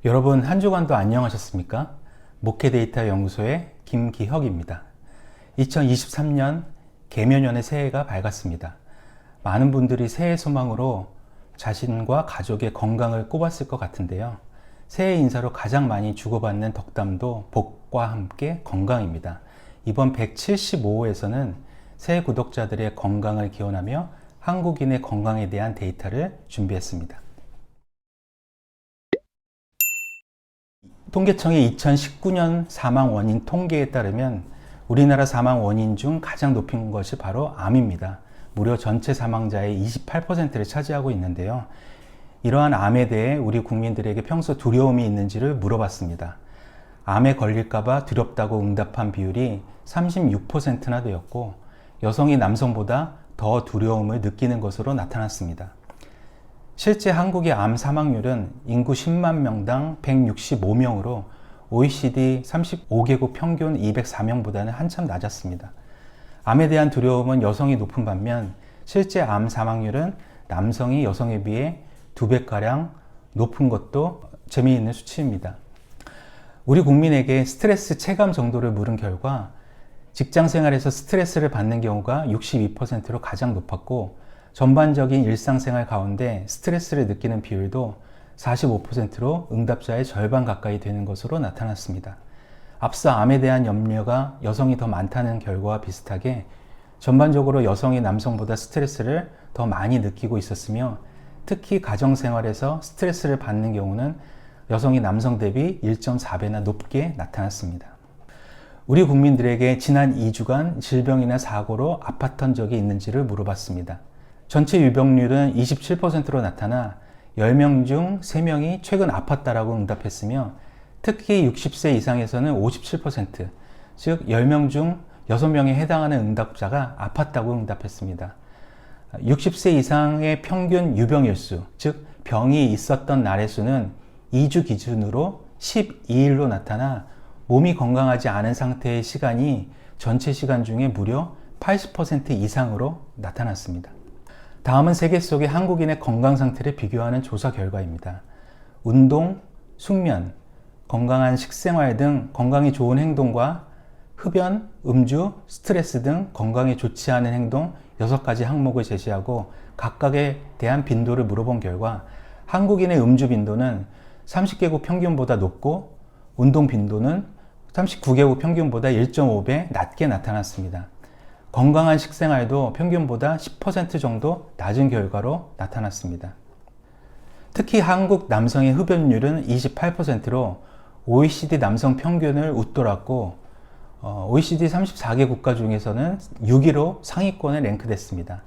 여러분 한 주간도 안녕하셨습니까? 목회데이터 연구소의 김기혁입니다. 2023년 개묘년의 새해가 밝았습니다. 많은 분들이 새해 소망으로 자신과 가족의 건강을 꼽았을 것 같은데요. 새해 인사로 가장 많이 주고받는 덕담도 복과 함께 건강입니다. 이번 175호에서는 새해 구독자들의 건강을 기원하며 한국인의 건강에 대한 데이터를 준비했습니다. 통계청의 2019년 사망 원인 통계에 따르면 우리나라 사망 원인 중 가장 높은 것이 바로 암입니다. 무려 전체 사망자의 28%를 차지하고 있는데요. 이러한 암에 대해 우리 국민들에게 평소 두려움이 있는지를 물어봤습니다. 암에 걸릴까봐 두렵다고 응답한 비율이 36%나 되었고, 여성이 남성보다 더 두려움을 느끼는 것으로 나타났습니다. 실제 한국의 암 사망률은 인구 10만 명당 165명으로 OECD 35개국 평균 204명보다는 한참 낮았습니다. 암에 대한 두려움은 여성이 높은 반면 실제 암 사망률은 남성이 여성에 비해 2배가량 높은 것도 재미있는 수치입니다. 우리 국민에게 스트레스 체감 정도를 물은 결과 직장 생활에서 스트레스를 받는 경우가 62%로 가장 높았고, 전반적인 일상생활 가운데 스트레스를 느끼는 비율도 45%로 응답자의 절반 가까이 되는 것으로 나타났습니다. 앞서 암에 대한 염려가 여성이 더 많다는 결과와 비슷하게 전반적으로 여성이 남성보다 스트레스를 더 많이 느끼고 있었으며, 특히 가정생활에서 스트레스를 받는 경우는 여성이 남성 대비 1.4배나 높게 나타났습니다. 우리 국민들에게 지난 2주간 질병이나 사고로 아팠던 적이 있는지를 물어봤습니다. 전체 유병률은 27%로 나타나 10명 중 3명이 최근 아팠다라고 응답했으며, 특히 60세 이상에서는 57%, 즉 10명 중 6명에 해당하는 응답자가 아팠다고 응답했습니다. 60세 이상의 평균 유병일수, 즉 병이 있었던 날의 수는 2주 기준으로 12일로 나타나 몸이 건강하지 않은 상태의 시간이 전체 시간 중에 무려 80% 이상으로 나타났습니다. 다음은 세계 속의 한국인의 건강 상태를 비교하는 조사 결과입니다. 운동, 숙면, 건강한 식생활 등 건강이 좋은 행동과 흡연, 음주, 스트레스 등 건강에 좋지 않은 행동 6가지 항목을 제시하고 각각에 대한 빈도를 물어본 결과 한국인의 음주 빈도는 30개국 평균보다 높고 운동 빈도는 39개국 평균보다 1.5배 낮게 나타났습니다. 건강한 식생활도 평균보다 10% 정도 낮은 결과로 나타났습니다. 특히 한국 남성의 흡연율은 28%로 OECD 남성 평균을 웃돌았고, OECD 34개 국가 중에서는 6위로 상위권에 랭크됐습니다.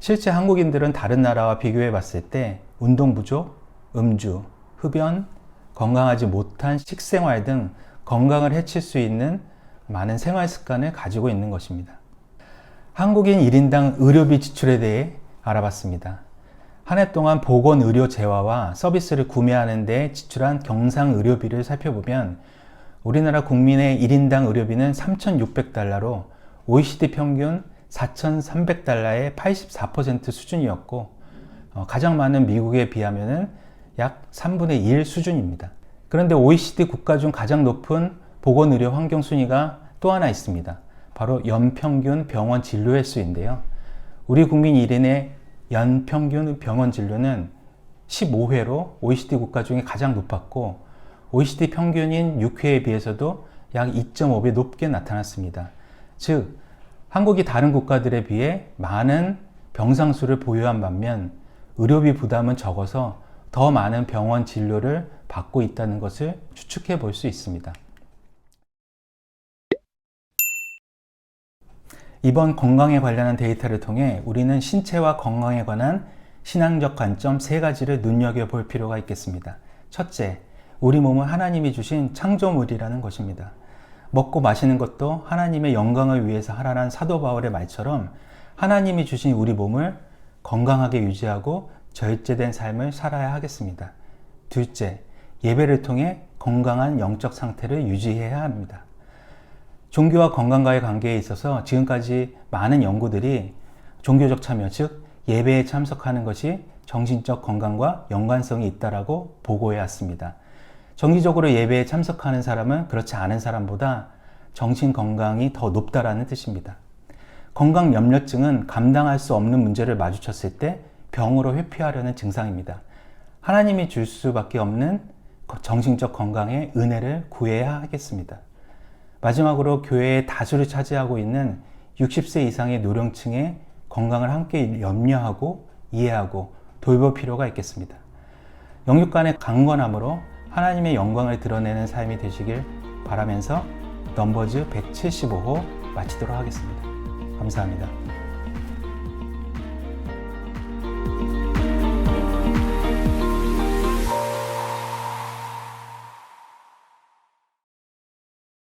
실제 한국인들은 다른 나라와 비교해 봤을 때 운동 부족, 음주, 흡연, 건강하지 못한 식생활 등 건강을 해칠 수 있는 많은 생활 습관을 가지고 있는 것입니다. 한국인 1인당 의료비 지출에 대해 알아봤습니다. 한 해 동안 보건의료 재화와 서비스를 구매하는 데 지출한 경상의료비를 살펴보면 우리나라 국민의 1인당 의료비는 3,600달러로 OECD 평균 4,300달러의 84% 수준이었고, 가장 많은 미국에 비하면 약 3분의 1 수준입니다. 그런데 OECD 국가 중 가장 높은 보건의료 환경 순위가 또 하나 있습니다. 바로 연평균 병원 진료 횟수인데요. 우리 국민 1인의 연평균 병원 진료는 15회로 OECD 국가 중에 가장 높았고, OECD 평균인 6회에 비해서도 약 2.5배 높게 나타났습니다. 즉, 한국이 다른 국가들에 비해 많은 병상수를 보유한 반면 의료비 부담은 적어서 더 많은 병원 진료를 받고 있다는 것을 추측해 볼 수 있습니다. 이번 건강에 관련한 데이터를 통해 우리는 신체와 건강에 관한 신앙적 관점 3가지를 눈여겨볼 필요가 있겠습니다. 첫째, 우리 몸은 하나님이 주신 창조물이라는 것입니다. 먹고 마시는 것도 하나님의 영광을 위해서 하라는 사도 바울의 말처럼 하나님이 주신 우리 몸을 건강하게 유지하고 절제된 삶을 살아야 하겠습니다. 둘째, 예배를 통해 건강한 영적 상태를 유지해야 합니다. 종교와 건강과의 관계에 있어서 지금까지 많은 연구들이 종교적 참여, 즉 예배에 참석하는 것이 정신적 건강과 연관성이 있다라고 보고해 왔습니다. 정기적으로 예배에 참석하는 사람은 그렇지 않은 사람보다 정신 건강이 더 높다라는 뜻입니다. 건강 염려증은 감당할 수 없는 문제를 마주쳤을 때 병으로 회피하려는 증상입니다. 하나님이 줄 수밖에 없는 정신적 건강의 은혜를 구해야 하겠습니다. 마지막으로 교회의 다수를 차지하고 있는 60세 이상의 노령층의 건강을 함께 염려하고 이해하고 돌볼 필요가 있겠습니다. 영육 간의 강건함으로 하나님의 영광을 드러내는 삶이 되시길 바라면서 넘버즈 175호 마치도록 하겠습니다. 감사합니다.